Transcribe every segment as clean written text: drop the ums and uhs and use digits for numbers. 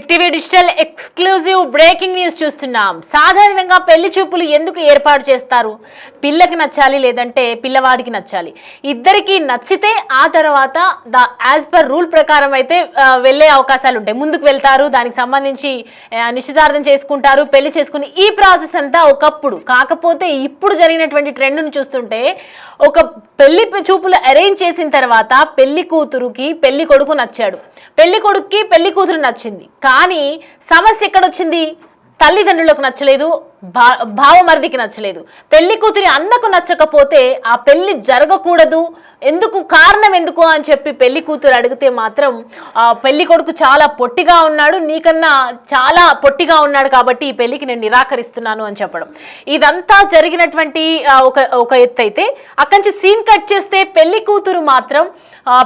Big TV digital exclusive breaking news చూస్తున్నాం. సాధారణంగా పెళ్లి చూపులు ఎందుకు ఏర్పాటు చేస్తారు? పిల్లకి నచ్చాలి, లేదంటే పిల్లవాడికి నచ్చాలి. ఇద్దరికి నచ్చితే ఆ తర్వాత యాజ్ పర్ రూల్ ప్రకారం అయితే వెళ్ళే అవకాశాలు ఉంటాయి. ముందుకు వెళ్తారు, దానికి సంబంధించి నిశ్చితార్థం చేసుకుంటారు, పెళ్లి చేసుకుని ఈ ప్రాసెస్ అంతా ఒకప్పుడు. కాకపోతే ఇప్పుడు జరిగినటువంటి ట్రెండ్ను చూస్తుంటే ఒక పెళ్లి చూపులు అరేంజ్ చేసిన తర్వాత పెళ్లి కూతురుకి పెళ్లి కొడుకు నచ్చాడు, పెళ్లి కొడుకుకి పెళ్లి కూతురు నచ్చింది. కానీ సమస్య ఎక్కడొచ్చింది? తల్లిదండ్రులకు నచ్చలేదు, భావమరిదికి నచ్చలేదు. పెళ్లి కూతురి అన్నకు నచ్చకపోతే ఆ పెళ్లి జరగకూడదు, ఎందుకు, కారణం ఎందుకు అని చెప్పి పెళ్లి కూతురు అడిగితే మాత్రం పెళ్లి కొడుకు చాలా పొట్టిగా ఉన్నాడు, నీకన్నా చాలా పొట్టిగా ఉన్నాడు, కాబట్టి ఈ పెళ్లికి నేను నిరాకరిస్తున్నాను అని చెప్పడం. ఇదంతా జరిగినటువంటి ఒక ఎత్తు అయితే, అక్కడి నుంచి సీన్ కట్ చేస్తే పెళ్లి కూతురు మాత్రం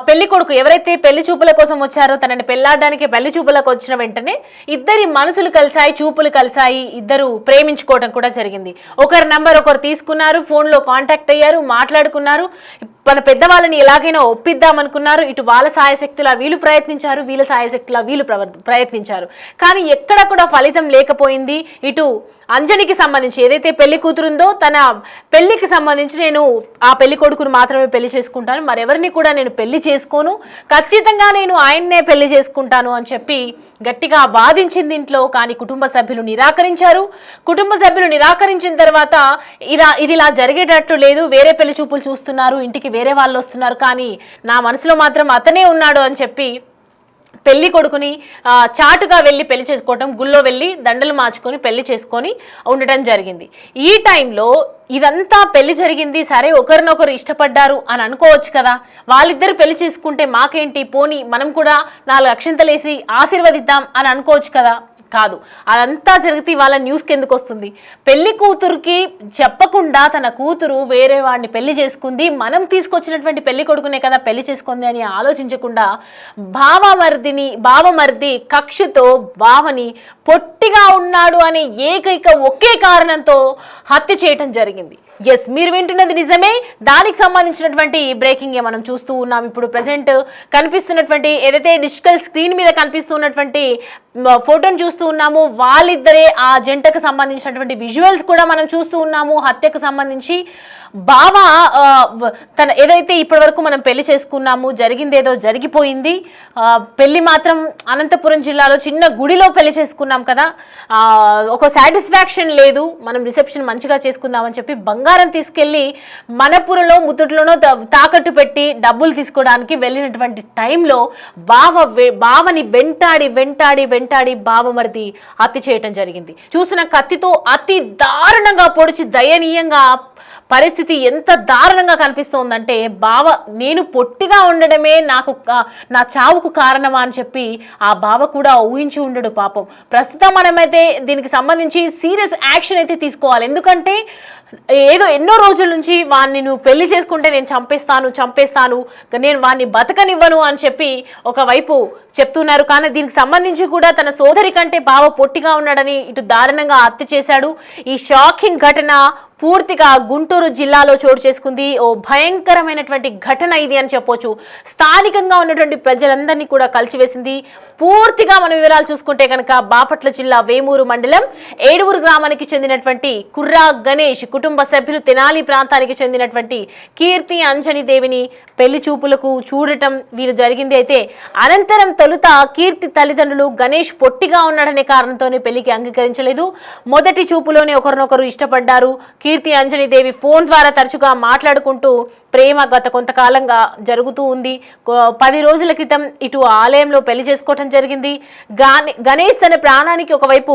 పెళ్లి కొడుకు ఎవరైతే పెళ్లి చూపుల కోసం వచ్చారో, తనని పెళ్లాడడానికి పెళ్లి చూపులకు వచ్చిన వెంటనే ఇద్దరి మనసులు కలిసాయి, చూపులు కలిసాయి, ఇద్దరు ప్రేమించుకోవడం కూడా జరిగింది. ఒకరి నంబర్ ఒకరు తీసుకున్నారు, ఫోన్లో కాంటాక్ట్ అయ్యారు, మాట్లాడుకున్నారు. మన పెద్దవాళ్ళని ఎలాగైనా ఒప్పిద్దామనుకున్నారు. ఇటు వాళ్ళ సాయశక్తులా వీళ్ళు ప్రయత్నించారు, వీళ్ళ సాయశక్తులా వీళ్ళు ప్రయత్నించారు. కానీ ఎక్కడ కూడా ఫలితం లేకపోయింది. ఇటు అంజనికి సంబంధించి ఏదైతే పెళ్లి కూతురుందో, తన పెళ్లికి సంబంధించి నేను ఆ పెళ్లి కొడుకును మాత్రమే పెళ్లి చేసుకుంటాను, మరెవరిని కూడా నేను పెళ్లి చేసుకోను, ఖచ్చితంగా నేను ఆయన్నే పెళ్లి చేసుకుంటాను అని చెప్పి గట్టిగా వాదించింది ఇంట్లో. కానీ కుటుంబ సభ్యులు నిరాకరించారు. కుటుంబ సభ్యులు నిరాకరించిన తర్వాత ఇది ఇలా జరిగేటట్లు లేదు, వేరే పెళ్లి చూపులు చూస్తున్నారు, ఇంటికి వేరే వాళ్ళు వస్తున్నారు, కానీ నా మనసులో మాత్రం అతనే ఉన్నాడు అని చెప్పి పెళ్లి కొడుకుని చాటుగా వెళ్ళి పెళ్లి చేసుకోవటం, గుళ్ళో వెళ్ళి దండలు మార్చుకొని పెళ్లి చేసుకొని ఉండటం జరిగింది. ఈ టైంలో ఇదంతా పెళ్లి జరిగింది, సరే ఒకరినొకరు ఇష్టపడ్డారు అని అనుకోవచ్చు కదా, వాళ్ళిద్దరు పెళ్లి చేసుకుంటే మాకేంటి, పోనీ మనం కూడా 4 అక్షంతలేసి ఆశీర్వదిద్దాం అని అనుకోవచ్చు కదా. కాదు, అదంతా జరిగితే వాళ్ళ న్యూస్కి ఎందుకు వస్తుంది? పెళ్లి కూతురుకి చెప్పకుండా తన కూతురు వేరే వాడిని పెళ్లి చేసుకుంది, మనం తీసుకొచ్చినటువంటి పెళ్లి కొడుకునే కదా పెళ్లి చేసుకుంది అని ఆలోచించకుండా బావమరిది కక్షతో బావని పొట్టిగా ఉన్నాడు అనే ఒకే కారణంతో హత్య చేయటం జరిగింది. ఎస్, మీరు వింటున్నది నిజమే. దానికి సంబంధించినటువంటి బ్రేకింగ్ మనం చూస్తూ ఉన్నాం. ఇప్పుడు ప్రజెంట్ కనిపిస్తున్నటువంటి ఏదైతే డిజిటల్ స్క్రీన్ మీద కనిపిస్తున్నటువంటి ఫోటోను చూస్తూ ఉన్నాము, వాళ్ళిద్దరే ఆ జంటకు సంబంధించినటువంటి విజువల్స్ కూడా మనం చూస్తూ ఉన్నాము. హత్యకు సంబంధించి బావ తన ఏదైతే ఇప్పటి వరకు మనం పెళ్లి చేసుకున్నాము, జరిగిందేదో జరిగిపోయింది. పెళ్లి మాత్రం అనంతపురం జిల్లాలో చిన్న గుడిలో పెళ్లి చేసుకున్నాం కదా, ఒక సాటిస్ఫాక్షన్ లేదు, మనం రిసెప్షన్ మంచిగా చేసుకుందామని చెప్పి బంగారం తీసుకెళ్లి మనపురంలో ముద్దుట్లోనో తాకట్టు పెట్టి డబ్బులు తీసుకోవడానికి వెళ్ళినటువంటి టైంలో బావని వెంటాడి బావమరిది హత్య చేయటం జరిగింది. చూసిన కత్తితో అతి దారుణంగా పొడిచి దయనీయంగా పరిస్థితి ఎంత దారుణంగా కనిపిస్తోందంటే, నేను పొట్టిగా ఉండడమే నా చావుకు కారణమా అని చెప్పి ఆ బావ కూడా ఊహించి ఉండడు పాపం. ప్రస్తుతం మనమైతే దీనికి సంబంధించి సీరియస్ యాక్షన్ అయితే తీసుకోవాలి. ఎందుకంటే ఏదో ఎన్నో రోజుల నుంచి వాడిని నువ్వు పెళ్లి చేసుకుంటే నేను చంపేస్తాను, నేను వాడిని బతకనివ్వను అని చెప్పి ఒకవైపు చెప్తున్నారు. కానీ దీనికి సంబంధించి కూడా తన సోదరి కంటే బావ పొట్టిగా ఉన్నాడని ఇటు దారుణంగా హత్య చేశాడు. ఈ షాకింగ్ ఘటన పూర్తిగా గుంటూరు జిల్లాలో చోటు చేసుకుంది. ఓ భయంకరమైనటువంటి ఘటన ఇది అని చెప్పొచ్చు. స్థానికంగా ఉన్నటువంటి ప్రజలందరినీ కూడా కలిసివేసింది. పూర్తిగా మనం వివరాలు చూసుకుంటే కనుక బాపట్ల జిల్లా వేమూరు మండలం ఏడుగురు గ్రామానికి చెందినటువంటి కుర్రా గణేష్ కుటుంబ సభ్యులు తెనాలి ప్రాంతానికి చెందినటువంటి కీర్తి అంజని దేవిని పెళ్లి చూపులకు చూడటం వీరు జరిగింది. అయితే అనంతరం తొలుత కీర్తి తల్లిదండ్రులు గణేష్ పొట్టిగా ఉన్నాడనే కారణంతోనే పెళ్లికి అంగీకరించలేదు. మొదటి చూపులోనే ఒకరినొకరు ఇష్టపడ్డారు. కీర్తి అంజని దేవి ఫోన్ ద్వారా తరచుగా మాట్లాడుకుంటూ ప్రేమ గత కొంతకాలంగా జరుగుతూ ఉంది. 10 రోజుల క్రితం ఇటు ఆలయంలో పెళ్లి చేసుకోవటం జరిగింది. గణేష్ తన ప్రాణానికి ఒకవైపు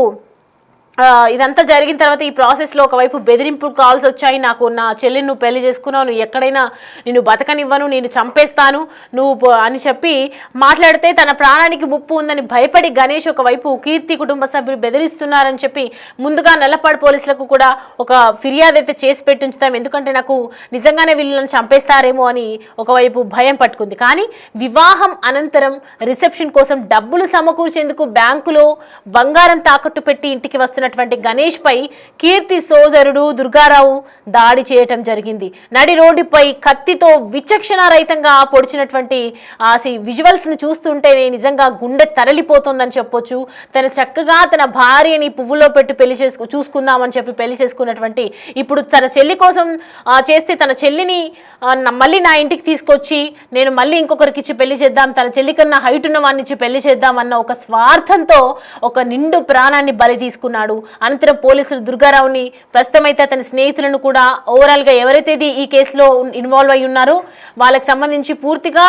ఇదంతా జరిగిన తర్వాత ఈ ప్రాసెస్లో ఒకవైపు బెదిరింపు కాల్స్ వచ్చాయి. నాకు నా చెల్లిని నువ్వు పెళ్లి చేసుకున్నావు, నువ్వు ఎక్కడైనా నిన్ను బతకనివ్వను, నేను చంపేస్తాను నువ్వు అని చెప్పి మాట్లాడితే తన ప్రాణానికి ముప్పు ఉందని భయపడి గణేష్ ఒకవైపు కీర్తి కుటుంబ సభ్యులు బెదిరిస్తున్నారని చెప్పి ముందుగా నల్లపాడు పోలీసులకు కూడా ఒక ఫిర్యాదు అయితే చేసి పెట్టించుతాం, ఎందుకంటే నాకు నిజంగానే వీళ్ళని చంపేస్తారేమో అని ఒకవైపు భయం పట్టుకుంది. కానీ వివాహం అనంతరం రిసెప్షన్ కోసం డబ్బులు సమకూర్చేందుకు బ్యాంకులో బంగారం తాకట్టు పెట్టి ఇంటికి వస్తున్న చేస్తున్నటువంటి గణేష్ పై కీర్తి సోదరుడు దుర్గారావు దాడి చేయటం జరిగింది. నడి రోడ్డుపై కత్తితో విచక్షణ రహితంగా పొడిచినటువంటి విజువల్స్ ను చూస్తుంటే నిజంగా గుండె తరలిపోతుందని చెప్పొచ్చు. తన చక్కగా తన భార్యని పువ్వులో పెట్టి చూసుకుందామని చెప్పి పెళ్లి చేసుకున్నటువంటి ఇప్పుడు తన చెల్లి కోసం చేస్తే తన చెల్లిని మళ్ళీ నా ఇంటికి తీసుకొచ్చి నేను మళ్ళీ ఇంకొకరికి ఇచ్చి పెళ్లి చేద్దాం, తన చెల్లి కన్నా హైట్ ఉన్న వాడిని ఇచ్చి పెళ్లి చేద్దాం అన్న ఒక స్వార్థంతో ఒక నిండు ప్రాణాన్ని బలి తీసుకున్నాడు. అనంతరం పోలీసులు దుర్గారావుని ప్రస్తుతం అయితే అతని స్నేహితులను కూడా ఓవరాల్ గా ఎవరైతే ఈ కేసులో ఇన్వాల్వ్ అయి ఉన్నారో వాళ్ళకి సంబంధించి పూర్తిగా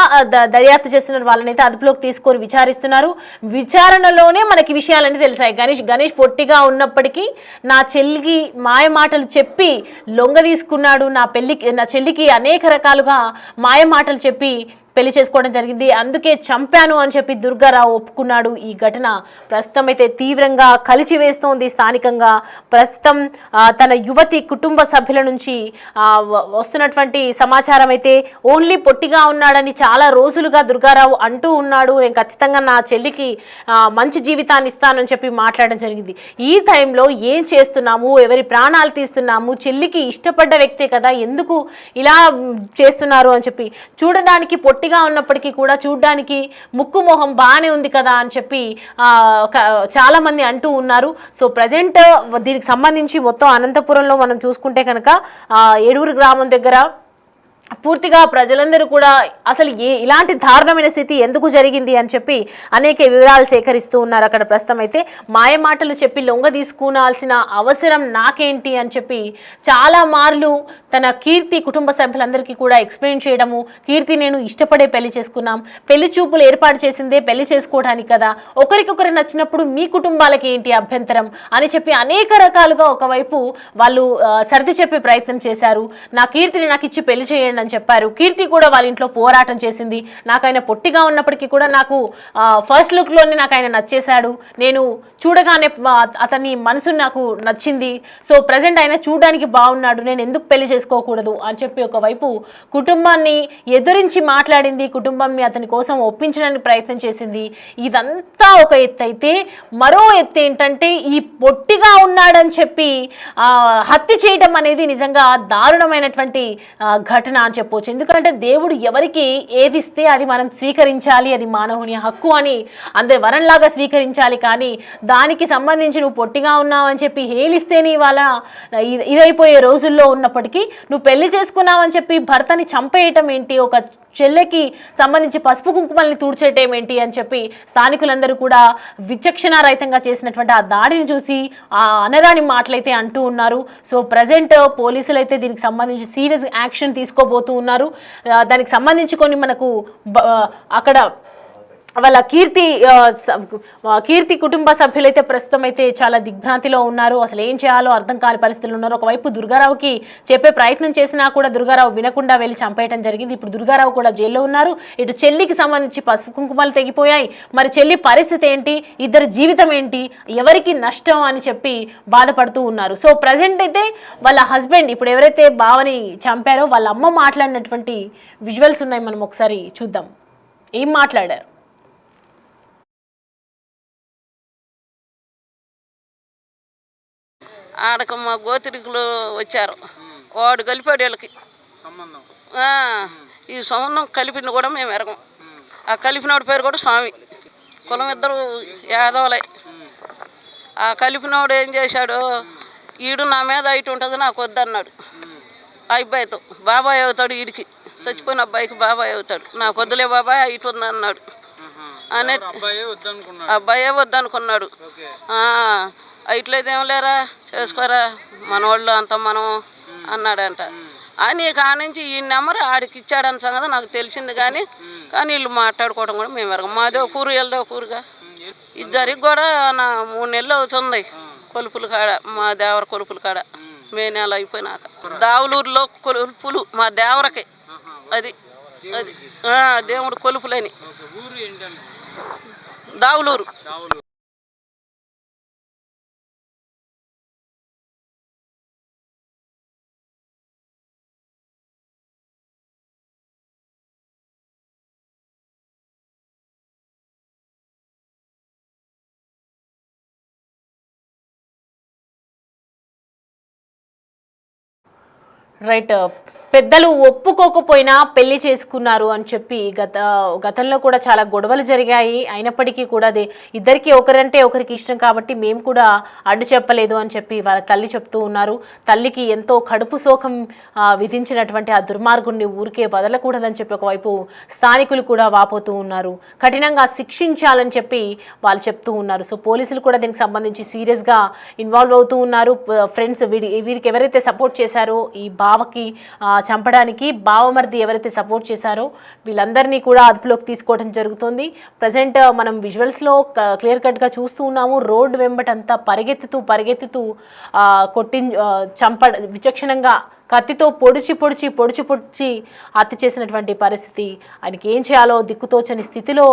దర్యాప్తు చేస్తున్నారు. వాళ్ళనైతే అదుపులోకి తీసుకొని విచారిస్తున్నారు. విచారణలోనే మనకి విషయాలన్నీ తెలిసాయి. గణేష్ పొట్టిగా ఉన్నప్పటికీ నా చెల్లికి మాయ మాటలు చెప్పి లొంగ తీసుకున్నాడు, నా చెల్లికి అనేక రకాలుగా మాయ మాటలు చెప్పి పెళ్లి చేసుకోవడం జరిగింది, అందుకే చంపాను అని చెప్పి దుర్గారావు ఒప్పుకున్నాడు. ఈ ఘటన ప్రస్తుతం అయితే తీవ్రంగా కలిచివేస్తోంది స్థానికంగా. ప్రస్తుతం తన యువతి కుటుంబ సభ్యుల నుంచి వస్తున్నటువంటి సమాచారం అయితే ఓన్లీ పొట్టిగా ఉన్నాడని చాలా రోజులుగా దుర్గారావు అంటూ ఉన్నాడు. నేను ఖచ్చితంగా నా చెల్లికి మంచి జీవితాన్ని ఇస్తానని చెప్పి మాట్లాడడం జరిగింది. ఈ టైంలో ఏం చేస్తున్నాము, ఎవరి ప్రాణాలు తీస్తున్నాము, చెల్లికి ఇష్టపడ్డ వ్యక్తే కదా, ఎందుకు ఇలా చేస్తున్నారు అని చెప్పి చూడడానికి పొట్టిగా ఉన్నప్పటికీ కూడా చూడడానికి ముక్కు మొహం బాగానే ఉంది కదా అని చెప్పి చాలా మంది అంటూ ఉన్నారు. సో ప్రజెంట్ దీనికి సంబంధించి మొత్తం అనంతపురంలో మనం చూసుకుంటే కనుక ఏడూరు గ్రామం దగ్గర పూర్తిగా ప్రజలందరూ కూడా అసలు ఇలాంటి దారుణమైన స్థితి ఎందుకు జరిగింది అని చెప్పి అనేక వివరాలు సేకరిస్తూ ఉన్నారు. అక్కడ ప్రస్తుతం అయితే మాయ మాటలు చెప్పి లొంగ తీసుకునాల్సిన అవసరం నాకేంటి అని చెప్పి చాలా మార్లు తన కీర్తి కుటుంబ సభ్యులందరికీ కూడా ఎక్స్ప్లెయిన్ చేయడము, కీర్తి నేను ఇష్టపడే పెళ్లి చేసుకున్నాం, పెళ్లి చూపులు ఏర్పాటు చేసిందే పెళ్లి చేసుకోవడానికి కదా, ఒకరికొకరు నచ్చినప్పుడు మీ కుటుంబాలకి ఏంటి అభ్యంతరం అని చెప్పి అనేక రకాలుగా ఒకవైపు వాళ్ళు సర్ది చెప్పే ప్రయత్నం చేశారు. నా కీర్తిని నాకు ఇచ్చి పెళ్లి చేయండి అని చెప్పారు. కీర్తి కూడా వాళ్ళ ఇంట్లో పోరాటం చేసింది. నాకు ఆయన పొట్టిగా ఉన్నప్పటికీ కూడా నాకు ఫస్ట్ లుక్లోనే నాకు ఆయన నచ్చేశాడు, నేను చూడగానే అతని మనసు నాకు నచ్చింది, సో ప్రజెంట్ ఆయన చూడడానికి బాగున్నాడు, నేను ఎందుకు పెళ్లి చేసుకోకూడదు అని చెప్పి ఒకవైపు కుటుంబాన్ని ఎదురించి మాట్లాడింది, కుటుంబాన్ని అతని కోసం ఒప్పించడానికి ప్రయత్నం చేసింది. ఇదంతా ఒక ఎత్తు అయితే మరో ఎత్తు ఏంటంటే ఈ పొట్టిగా ఉన్నాడని చెప్పి హత్య చేయడం అనేది నిజంగా దారుణమైనటువంటి ఘటన అని చెప్పవచ్చు. ఎందుకంటే దేవుడు ఎవరికి ఏది ఇస్తే అది మనం స్వీకరించాలి, అది మానవుని హక్కు అని అందరి వరంలాగా స్వీకరించాలి. కానీ దానికి సంబంధించి నువ్వు పొట్టిగా ఉన్నావు అని చెప్పి హేళిస్తేనే ఇవాళ ఇదైపోయే రోజుల్లో ఉన్నప్పటికీ నువ్వు పెళ్లి చేసుకున్నావని చెప్పి భర్తని చంపేయటం ఏంటి, ఒక చెల్లెకి సంబంధించి పసుపు కుంకుమల్ని తూడ్చేయటం ఏంటి అని చెప్పి స్థానికులందరూ కూడా విచక్షణారహితంగా చేసినటువంటి ఆ దాడిని చూసి ఆ అనరాని మాటలైతే అంటూ ఉన్నారు. సో ప్రజెంట్ పోలీసులు అయితే దీనికి సంబంధించి సీరియస్ యాక్షన్ తీసుకోబోతూ ఉన్నారు. దానికి సంబంధించి కొన్ని మనకు అక్కడ వాళ్ళ కీర్తి కుటుంబ సభ్యులైతే ప్రస్తుతం అయితే చాలా దిగ్భ్రాంతిలో ఉన్నారు. అసలు ఏం చేయాలో అర్థం కాని పరిస్థితులు ఉన్నారు. ఒకవైపు దుర్గారావుకి చెప్పే ప్రయత్నం చేసినా కూడా దుర్గారావు వినకుండా వెళ్ళి చంపేయడం జరిగింది. ఇప్పుడు దుర్గారావు కూడా జైల్లో ఉన్నారు. ఇటు చెల్లికి సంబంధించి పసుపు కుంకుమలు తెగిపోయాయి. మరి చెల్లి పరిస్థితి ఏంటి, ఇద్దరి జీవితం ఏంటి, ఎవరికి నష్టం అని చెప్పి బాధపడుతూ ఉన్నారు. సో ప్రజెంట్ అయితే వాళ్ళ హస్బెండ్ ఇప్పుడు ఎవరైతే బావని చంపారో వాళ్ళ అమ్మ మాట్లాడినటువంటి విజువల్స్ ఉన్నాయి, మనం ఒకసారి చూద్దాం ఏం మాట్లాడారు. ఆడకు మా గోత్రికులు వచ్చారు, వాడు కలిపాడు వీళ్ళకి ఈ సంబంధం కలిపింది కూడా మేము ఎరగం. ఆ కలిపినోడి పేరు కూడా స్వామి, కులం ఇద్దరు యాదవులే. ఆ కలిపినోడు ఏం చేశాడు, ఈడు నా మీద హైట్ ఉంటుంది నాకు వద్దన్నాడు. ఆ అబ్బాయితో బాబాయ్ అవుతాడు, ఈడికి చచ్చిపోయిన అబ్బాయికి బాబాయ్ అవుతాడు. నాకు వద్దులే బాబాయ్ హైట్ ఉంది అన్నాడు. అనే అబ్బాయే వద్దనుకున్నాడు. ఇట్లయితే ఏం లేరా చేసుకోరా మనవాళ్ళు అంత మనం అన్నాడంట. అని కానించి ఈ నెంబర్ ఆడికి ఇచ్చాడన్న సంగతి నాకు తెలిసింది. కానీ వీళ్ళు మాట్లాడుకోవడం కూడా మేము ఎరగం. మాదే ఒక ఊరు వెళ్దే ఒక ఊరుగా ఇద్దరికి కూడా నా 3 నెలలు అవుతుంది కొలుపుల కాడ, మా దేవర కొలుపుల కాడ. మే నెల అయిపోయినాక దావులూరులో కొలుపులు మా దేవరకి, అది అది దేవుడు కొలుపులని దావులూరు. రైట్. పెద్దలు ఒప్పుకోకపోయినా పెళ్లి చేసుకున్నారు అని చెప్పి గతంలో కూడా చాలా గొడవలు జరిగాయి. అయినప్పటికీ కూడా అది ఇద్దరికి ఒకరంటే ఒకరికి ఇష్టం కాబట్టి మేము కూడా అడ్డు చెప్పలేదు అని చెప్పి వాళ్ళ తల్లి చెప్తూ ఉన్నారు. తల్లికి ఎంతో కడుపు శోకం విధించినటువంటి ఆ దుర్మార్గుడిని ఊరికే వదలకూడదని చెప్పి ఒకవైపు స్థానికులు కూడా వాపోతూ ఉన్నారు. కఠినంగా శిక్షించాలని చెప్పి వాళ్ళు చెప్తూ ఉన్నారు. సో పోలీసులు కూడా దీనికి సంబంధించి సీరియస్గా ఇన్వాల్వ్ అవుతూ ఉన్నారు. ఫ్రెండ్స్ వీరికి ఎవరైతే సపోర్ట్ చేశారో ఈ బావకి చంపడానికి, బావమర్ది ఎవరైతే సపోర్ట్ చేశారో వీళ్ళందరినీ కూడా అదుపులోకి తీసుకోవడం జరుగుతుంది. ప్రజెంట్ మనం విజువల్స్లో క్లియర్ కట్గా చూస్తూ ఉన్నాము. రోడ్డు వెంబటంతా పరిగెత్తుతూ విచక్షణంగా కత్తితో పొడిచి హత్య చేసినటువంటి పరిస్థితి. ఆయనకి ఏం చేయాలో దిక్కుతోచని స్థితిలో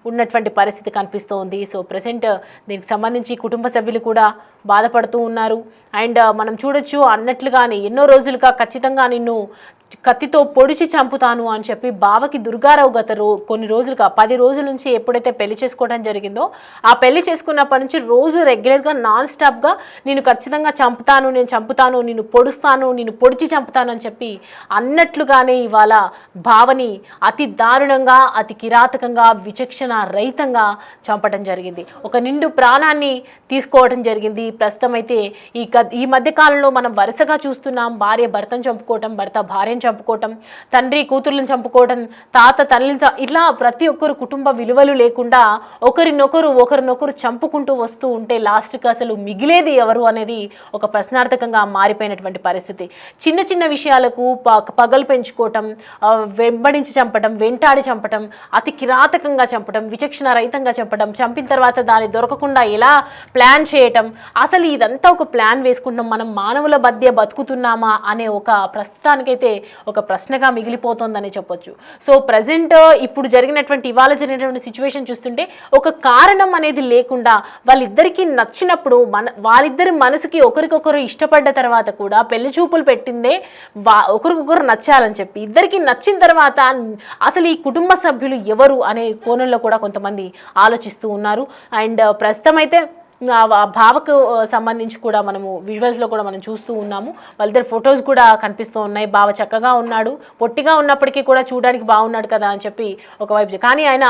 ఉన్నటువంటి పరిస్థితి కనిపిస్తోంది. సో ప్రెసెంట్ దీనికి సంబంధించి కుటుంబ సభ్యులు కూడా బాధపడుతూ ఉన్నారు. అండ్ మనం చూడొచ్చు అన్నట్లుగానే ఎన్నో రోజులుగా ఖచ్చితంగా నిన్ను కత్తితో పొడిచి చంపుతాను అని చెప్పి బావకి దుర్గారావు కొన్ని రోజులుగా 10 రోజుల నుంచి ఎప్పుడైతే పెళ్లి చేసుకోవడం జరిగిందో ఆ పెళ్లి చేసుకున్నప్పటి నుంచి రోజు రెగ్యులర్గా నాన్ స్టాప్గా నేను ఖచ్చితంగా చంపుతాను, నిన్ను పొడుస్తాను, నిన్ను పొడిచి చంపుతాను అని చెప్పి అన్నట్లుగానే ఇవాళ బావని అతి దారుణంగా, అతి కిరాతకంగా, విచక్షణ రహితంగా చంపడం జరిగింది. ఒక నిండు ప్రాణాన్ని తీసుకోవడం జరిగింది. ప్రస్తుతం అయితే ఈ మధ్య కాలంలో మనం వరుసగా చూస్తున్నాం. భార్య భర్తను చంపుకోవటం, భర్త భార్యను చంపుకోవటం, తండ్రి కూతుర్లను చంపుకోవటం, తాత తల్లిని ఇట్లా ప్రతి ఒక్కరు కుటుంబ విలువలు లేకుండా ఒకరినొకరు చంపుకుంటూ వస్తూ ఉంటే లాస్ట్కి అసలు మిగిలేది ఎవరు అనేది ఒక ప్రశ్నార్థకంగా మారిపోయినటువంటి పరిస్థితి. చిన్న చిన్న విషయాలకు పగలు పెంచుకోవటం, వెంబడించి చంపటం, వెంటాడి చంపటం, అతి కిరాతకంగా చంపటం, విచక్షణ రహితంగా చంపడం, చంపిన తర్వాత దాన్ని దొరకకుండా ఎలా ప్లాన్ చేయటం, అసలు ఇదంతా ఒక ప్లాన్ వేసుకుంటాం, మనం మానవుల మధ్య బతుకుతున్నామా అనే ఒక ప్రస్తుతానికైతే ఒక ప్రశ్నగా మిగిలిపోతుందని చెప్పొచ్చు. సో ప్రజెంట్ ఇప్పుడు ఇవాళ జరిగినటువంటి సిచ్యువేషన్ చూస్తుంటే ఒక కారణం అనేది లేకుండా వాళ్ళిద్దరికీ నచ్చినప్పుడు వాళ్ళిద్దరి మనసుకి ఒకరికొకరు ఇష్టపడ్డ తర్వాత కూడా పెళ్లి చూపులు పెట్టిందే ఒకరికొకరు నచ్చాలని చెప్పి, ఇద్దరికి నచ్చిన తర్వాత అసలు ఈ కుటుంబ సభ్యులు ఎవరు అనే కోణంలో కూడా కొంతమంది ఆలోచిస్తూ ఉన్నారు. అండ్ ప్రస్తుతం అయితే భావకు సంబంధించి కూడా మనము విజువల్స్లో కూడా మనం చూస్తూ ఉన్నాము. వాళ్ళిద్దరు ఫొటోస్ కూడా కనిపిస్తూ ఉన్నాయి. బావ చక్కగా ఉన్నాడు, పొట్టిగా ఉన్నప్పటికీ కూడా చూడడానికి బాగున్నాడు కదా అని చెప్పి ఒకవైపు, కానీ ఆయన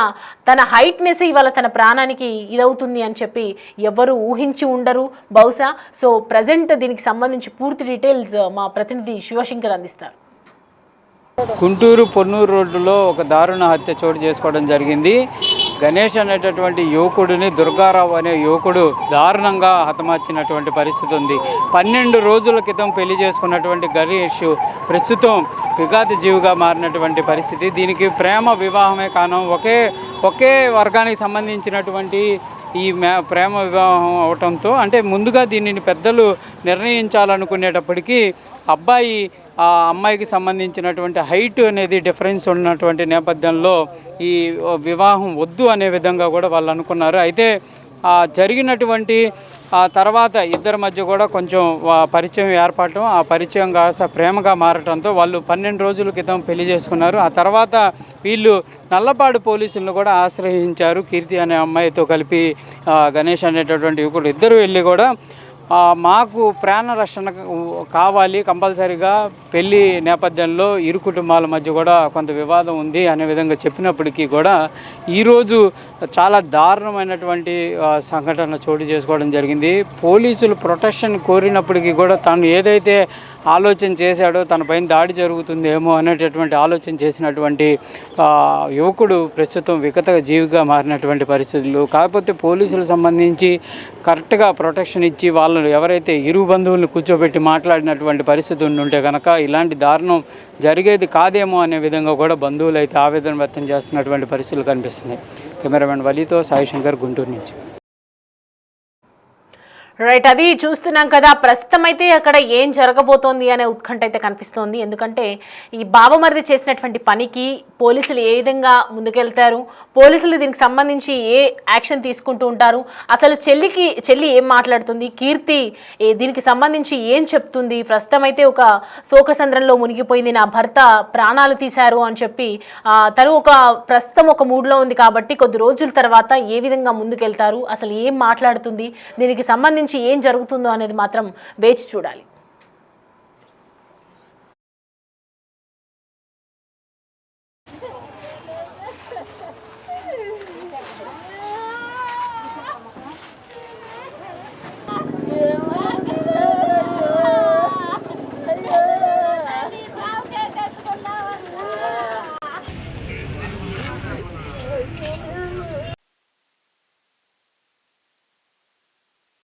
తన హైట్నెస్ ఇవాళ తన ప్రాణానికి ఇదవుతుంది అని చెప్పి ఎవరు ఊహించి ఉండరు బహుశా. సో ప్రజెంట్ దీనికి సంబంధించి పూర్తి డీటెయిల్స్ మా ప్రతినిధి శివశంకర్ అందిస్తారు. గుంటూరు పొన్నూరు రోడ్డులో ఒక దారుణ హత్య చోటు చేసుకోవడం జరిగింది. గణేష్ అనేటటువంటి యువకుడిని దుర్గారావు అనే యువకుడు దారుణంగా హతమార్చినటువంటి పరిస్థితి ఉంది. 12 రోజుల క్రితం పెళ్లి చేసుకున్నటువంటి గణేష్ ప్రస్తుతం విఘాత జీవిగా మారినటువంటి పరిస్థితి. దీనికి ప్రేమ వివాహమే కారణం. ఒకే వర్గానికి సంబంధించినటువంటి ఈ ప్రేమ వివాహం అవటంతో, అంటే ముందుగా దీనిని పెద్దలు నిర్ణయించాలనుకునేటప్పటికీ అబ్బాయి ఆ అమ్మాయికి సంబంధించినటువంటి హైట్ అనేది డిఫరెన్స్ ఉన్నటువంటి నేపథ్యంలో ఈ వివాహం వద్దు అనే విధంగా కూడా వాళ్ళు అనుకున్నారు. అయితే జరిగినటువంటి తర్వాత ఇద్దరి మధ్య కూడా కొంచెం పరిచయం ఏర్పడటం, ఆ పరిచయం కాస్త ప్రేమగా మారటంతో వాళ్ళు 12 రోజుల క్రితం పెళ్లి చేసుకున్నారు. ఆ తర్వాత వీళ్ళు నల్లపాడు పోలీసులను కూడా ఆశ్రయించారు. కీర్తి అనే అమ్మాయితో కలిపి గణేష్ అనేటటువంటి యువకుడు ఇద్దరు వెళ్ళి కూడా మాకు ప్రాణ రక్షణ కావాలి, కంపల్సరీగా పెళ్లి నేపథ్యంలో ఇరు కుటుంబాల మధ్య కూడా కొంత వివాదం ఉంది అనే విధంగా చెప్పినప్పటికీ కూడా ఈరోజు చాలా దారుణమైనటువంటి సంఘటన చోటు చేసుకోవడం జరిగింది. పోలీసులు ప్రొటెక్షన్ కోరినప్పటికీ కూడా తను ఏదైతే ఆలోచన చేశాడో తన పైన దాడి జరుగుతుందేమో అనేటటువంటి ఆలోచన చేసినటువంటి యువకుడు ప్రస్తుతం వికట జీవిగా మారినటువంటి పరిస్థితులు. కాకపోతే పోలీసులకు సంబంధించి కరెక్ట్గా ప్రొటెక్షన్ ఇచ్చి వాళ్ళు ఎవరైతే ఇరు బంధువులను కూర్చోబెట్టి మాట్లాడినటువంటి పరిస్థితి ఉంటే కనుక ఇలాంటి దారుణం జరిగేది కాదేమో అనే విధంగా కూడా బంధువులు అయితే ఆవేదన వ్యక్తం చేస్తున్నటువంటి పరిస్థితులు కనిపిస్తున్నాయి. కెమెరామెన్ వలీతో సాయి శంకర్, గుంటూరు నుంచి. రైట్, అది చూస్తున్నాం కదా. ప్రస్తుతం అయితే అక్కడ ఏం జరగబోతోంది అనే ఉత్కంఠ అయితే కనిపిస్తోంది. ఎందుకంటే ఈ బావమరిది చేసినటువంటి పనికి పోలీసులు ఏ విధంగా ముందుకెళ్తారు, పోలీసులు దీనికి సంబంధించి ఏ యాక్షన్ తీసుకుంటూ ఉంటారు, అసలు చెల్లి ఏం మాట్లాడుతుంది, కీర్తి దీనికి సంబంధించి ఏం చెప్తుంది, ప్రస్తుతం అయితే ఒక శోకసంద్రంలో మునిగిపోయింది, నా భర్త ప్రాణాలు తీశారు అని చెప్పి తను ప్రస్తుతం ఒక మూడ్లో ఉంది కాబట్టి కొద్ది రోజుల తర్వాత ఏ విధంగా ముందుకెళ్తారు, అసలు ఏం మాట్లాడుతుంది, దీనికి సంబంధించి ఏం జరుగుతుందో అనేది మాత్రం వేచి చూడాలి.